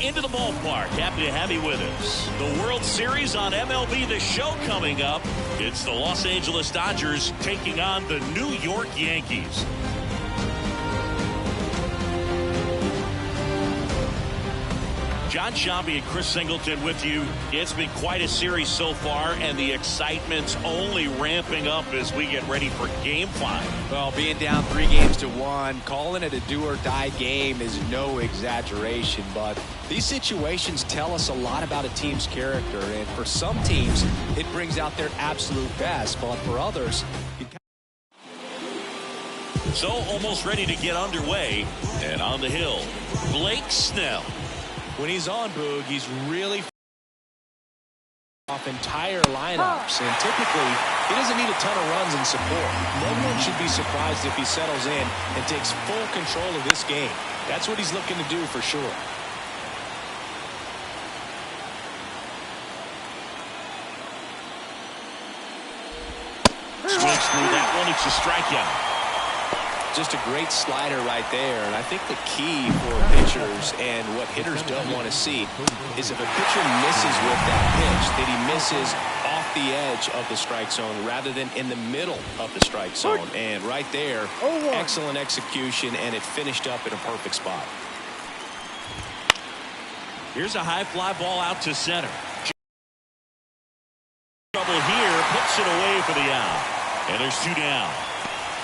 into the ballpark. Happy to have you with us. The World Series on MLB The Show coming up. It's the Los Angeles Dodgers taking on the New York Yankees. John Sciambi and Chris Singleton with you. It's been quite a series so far, and the excitement's only ramping up as we get ready for Game 5. Well, being down 3-1, calling it a do-or-die game is no exaggeration, but these situations tell us a lot about a team's character, and for some teams, it brings out their absolute best, but for others, So almost ready to get underway, and on the hill, Blake Snell. When he's on, Boog, he's really off entire lineups, and typically he doesn't need a ton of runs and support. No one should be surprised if he settles in and takes full control of this game. That's what he's looking to do for sure. Swings through that one. It's a strikeout. Just a great slider right there, and I think the key for pitchers and what hitters don't want to see is if a pitcher misses with that pitch, that he misses off the edge of the strike zone rather than in the middle of the strike zone. And right there, excellent execution, and it finished up in a perfect spot. Here's a high fly ball out to center. Trouble here, puts it away for the out, and there's 2 down.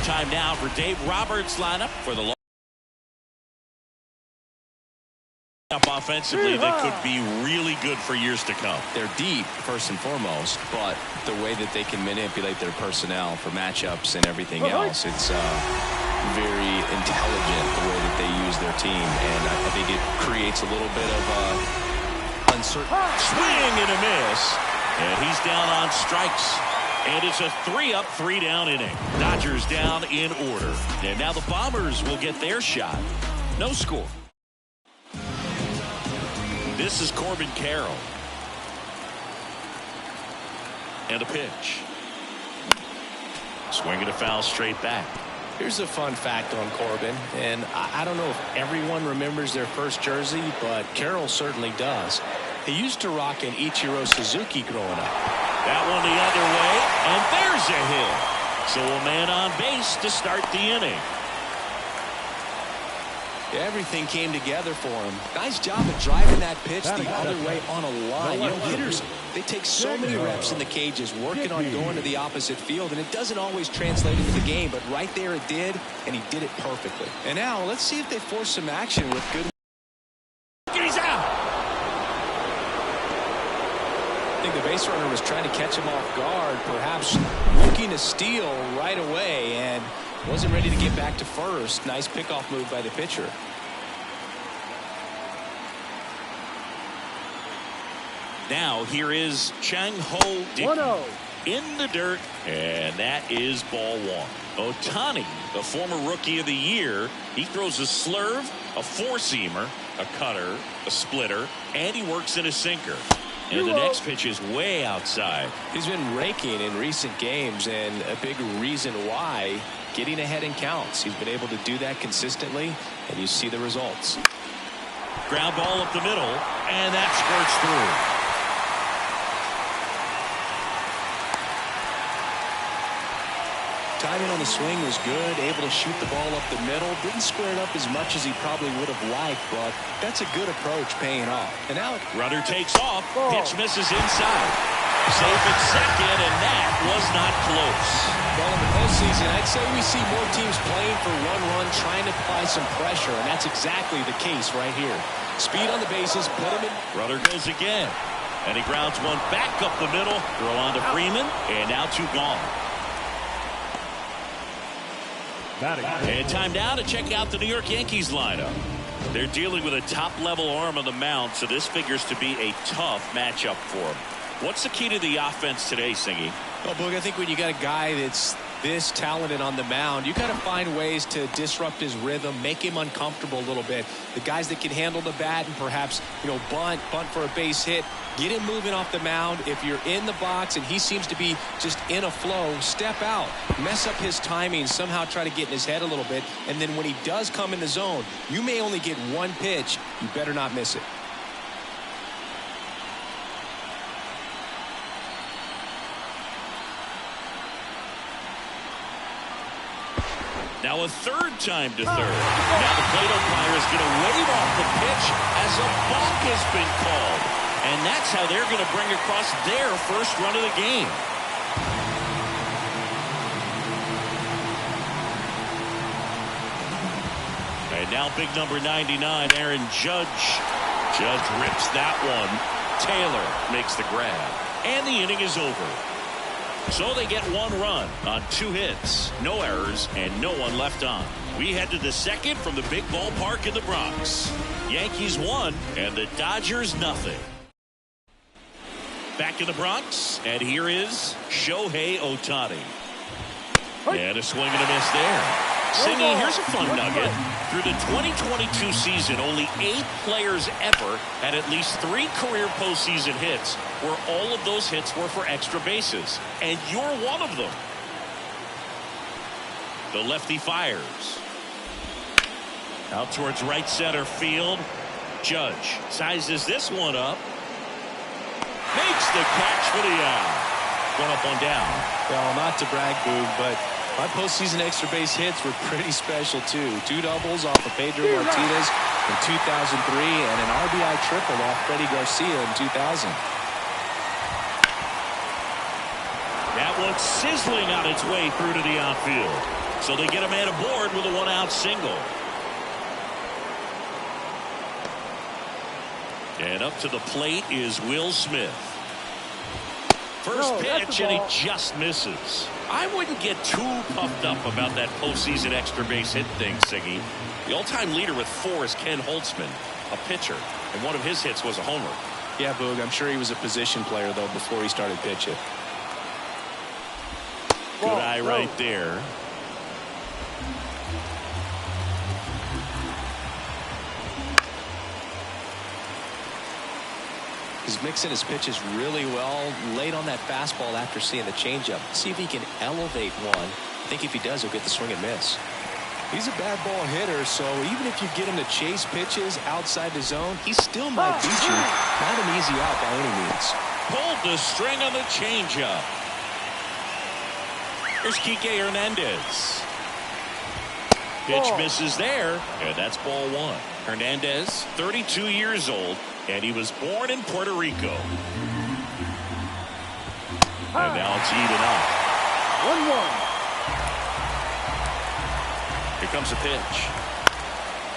Time now for Dave Roberts' lineup for the up offensively that could be really good for years to come. They're deep, first and foremost, but the way that they can manipulate their personnel for matchups and everything else, it's very intelligent the way that they use their team, and I think it creates a little bit of uncertainty. Swing and a miss, and he's down on strikes. And it's a 3-up, 3-down inning. Dodgers down in order. And now the Bombers will get their shot. No score. This is Corbin Carroll. And a pitch. Swinging a foul straight back. Here's a fun fact on Corbin, and I don't know if everyone remembers their first jersey, but Carroll certainly does. He used to rock an Ichiro Suzuki growing up. That one the other way, and there's a hit. So a man on base to start the inning. Everything came together for him. Nice job of driving that pitch the other way on a line. You know, hitters, they take so many reps in the cages working on going to the opposite field, and it doesn't always translate into the game, but right there it did, and he did it perfectly. And now let's see if they force some action with good. He's out. I think the base runner was trying to catch him off guard, perhaps looking to steal right away, and wasn't ready to get back to first. Nice pickoff move by the pitcher. Now here is Chang-Ho Dickey in the dirt, and that is ball 1. Ohtani, the former Rookie of the Year, he throws a slurve, a four-seamer, a cutter, a splitter, and he works in a sinker. And the next pitch is way outside. He's been raking in recent games, and a big reason why, getting ahead in counts. He's been able to do that consistently, and you see the results. Ground ball up the middle, and that squirts through. Timing on the swing was good, able to shoot the ball up the middle. Didn't square it up as much as he probably would have liked, but that's a good approach paying off. And now runner takes off, pitch misses inside. Safe at second, and that was not close. Well, in the postseason, I'd say we see more teams playing for one run, trying to apply some pressure, and that's exactly the case right here. Speed on the bases, put him in. Runner goes again, and he grounds one back up the middle. Throw on to Freeman, and now 2 gone. And time now to check out the New York Yankees lineup. They're dealing with a top-level arm on the mound, so this figures to be a tough matchup for them. What's the key to the offense today, Singy? Well, Boog, I think when you got a guy that's this talented on the mound, you got to find ways to disrupt his rhythm, make him uncomfortable a little bit. The guys that can handle the bat and perhaps, bunt for a base hit, get him moving off the mound. If you're in the box and he seems to be just in a flow, step out, mess up his timing, somehow try to get in his head a little bit. And then when he does come in the zone, you may only get one pitch. You better not miss it. Now a third time to third. Now the plate umpire is going to wave off the pitch as a balk has been called. And that's how they're going to bring across their first run of the game. And now big number 99, Aaron Judge. Judge rips that one. Taylor makes the grab. And the inning is over. So they get one run on 2 hits, no errors, and no one left on. We head to the second from the big ballpark in the Bronx. Yankees 1 and the Dodgers nothing. Back in the Bronx, and here is Shohei Ohtani. And a swing and a miss there. Singy, here's a fun nugget. Through the 2022 season, only 8 players ever had at least 3 career postseason hits, where all of those hits were for extra bases. And you're one of them. The lefty fires. Out towards right center field. Judge sizes this one up. Makes the catch for the out. One up, one down. Well, not to brag, Boog, but my postseason extra base hits were pretty special, too. 2 doubles off of Pedro Martinez in 2003 and an RBI triple off Freddie Garcia in 2000. That one's sizzling on its way through to the outfield. So they get a man aboard with a 1-out single. And up to the plate is Will Smith. First pitch, and he just misses. I wouldn't get too puffed up about that postseason extra base hit thing, Siggy. The all-time leader with 4 is Ken Holtzman, a pitcher, and one of his hits was a homer. Yeah, Boog, I'm sure he was a position player, though, before he started pitching. Good eye right there. He's mixing his pitches really well, late on that fastball after seeing the changeup. See if he can elevate one. I think if he does, he'll get the swing and miss. He's a bad ball hitter, so even if you get him to chase pitches outside the zone, he still might beat you. Not an easy out by any means. Pulled the string on the changeup. Here's Kike Hernandez. Pitch misses there, and that's ball 1. Hernandez, 32 years old, and he was born in Puerto Rico. And now it's even up. 1-1. Here comes a pitch.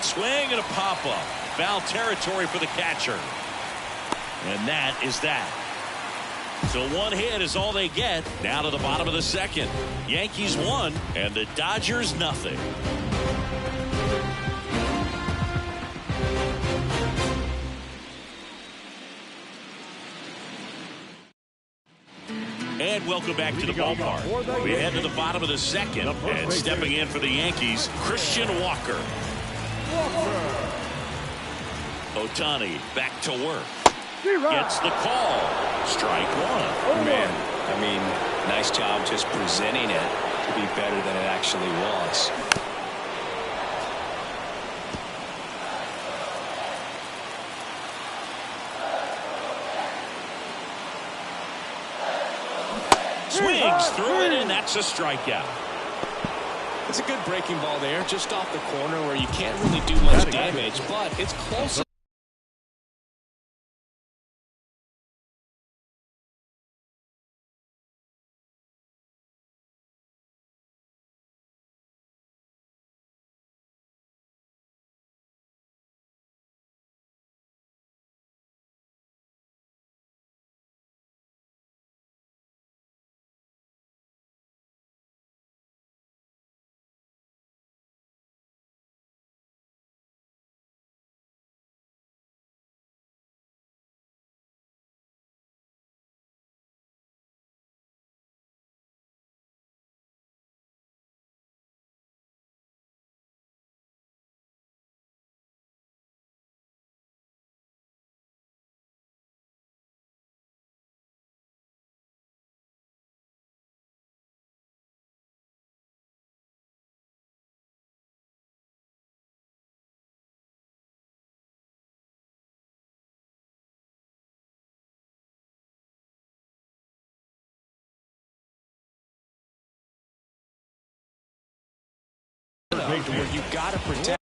Swing and a pop-up. Foul territory for the catcher. And that is that. So 1 hit is all they get. Now to the bottom of the second. Yankees 1 and the Dodgers nothing. And welcome back to the ballpark. We head to the bottom of the second, and stepping in for the Yankees, Christian Walker. Ohtani back to work. Gets the call. Strike 1. Man, I mean, nice job just presenting it to be better than it actually was. Swings through it, and that's a strikeout. It's a good breaking ball there, just off the corner where you can't really do much damage, but it's close. where you got to protect.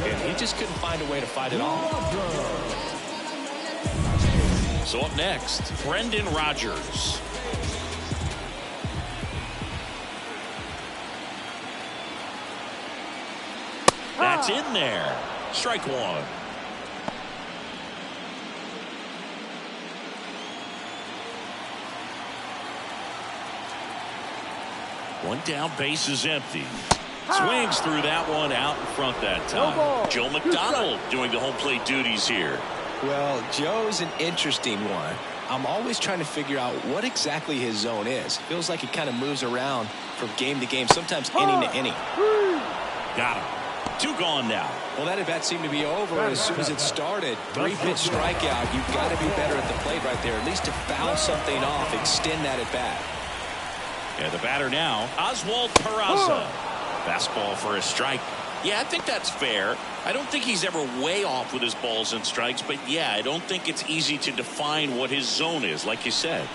And he just couldn't find a way to fight it off. So up next, Brendan Rodgers. That's in there. Strike one. One down, base is empty. Swings through that one out in front that time. Joe McDonald doing the home plate duties here. Well, Joe's an interesting one. I'm always trying to figure out what exactly his zone is. Feels like he kind of moves around from game to game, sometimes inning to inning. Got him. Two gone now. Well, that at bat seemed to be over as soon as it started. 3-pitch strikeout. You've got to be better at the plate right there, at least to foul something off, extend that at bat. And the batter now, Oswald Peraza. Fastball for a strike. Yeah, I think that's fair. I don't think he's ever way off with his balls and strikes, but yeah, I don't think it's easy to define what his zone is, like you said.